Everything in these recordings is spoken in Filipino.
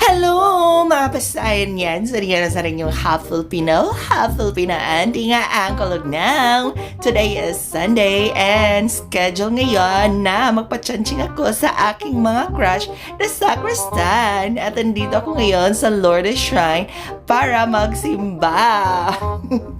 Hello mga pasayan yan! So riyan sa rin yung half Filipino, half Filipinaan. Di nga ang kalog now. Today is Sunday and schedule ngayon na magpa-chanching ako sa aking mga crush na sacristan. At andito ako ngayon sa Lourdes Shrine para magsimba.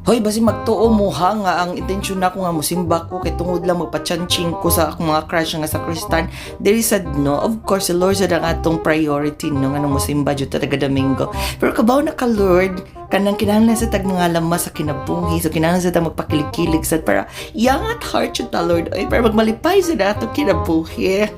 Hoy, basi magtuo mo ha nga ang intensyon na ko nga musimba ko kay tungod lang magpa-chanching ko sa akong mga crush nga sacristan. There is a no, of course, the Lord sa atong priority no nga nung musimba jud talaga Domingo. Pero kabaw na ka Lord, kanang kinahanglan sa tag mga lamas sa kinabuhi, so kinahanglan sa tag magpakilig-kilig sa para young at heart yun ta Lord, ay para magmalipay sa nato kinabuhi.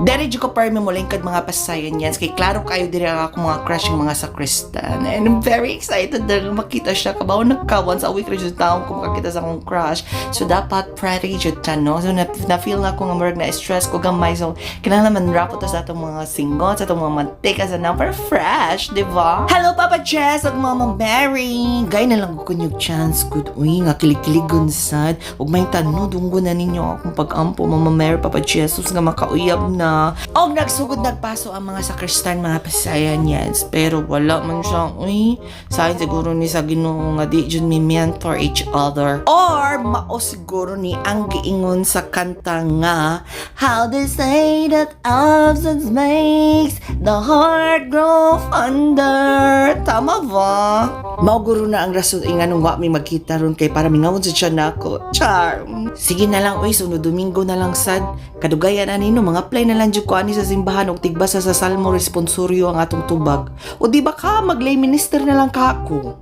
Dari jud ko para mo lingkad mga pasayan yan, kay klaro kayo diri ang ako mga crush yung mga sacristan, and I'm very excited na makita siya, kabaw nagkawan sa week rin taong kung makakita sa akong crush, so dapat ready jud ta no, so na-feel na ko nga marag na stress ko gamay, so kinahanglan man rapot sa atong mga singot, sa atong mga mantika sa na para fresh, di ba? Hello Papa Jess at Mama Mary! Gay na lang ko yung chance good. Uy, nga kilig-kiligon sad. Huwag may tanong, dunggo na ninyo akong pag-ampo, Mama Mary, Papa Jesus nga makauyab na. O, nagsugod nagpaso ang mga sakristan, mga pasayan yan. Pero wala man siya, uy, sahin siguro ni sa Ginoo nga di dyan may meant for each other. Or, mao siguro ni ang giingon sa kanta nga, how they say that absence makes the heart grow fonder. Tama ba? Mauguro na ang rason nga nung wa may magkita ron kay para mingawon sa siya na ako. Charm. Sige na lang, uy, sunod Domingo na lang sad. Kadugayan anino, mga play na lang dyan ko ani sa simbahan o tigbasa sa salmo responsoryo ang atong tubag. O di ba ka, mag-lay minister na lang ka ako.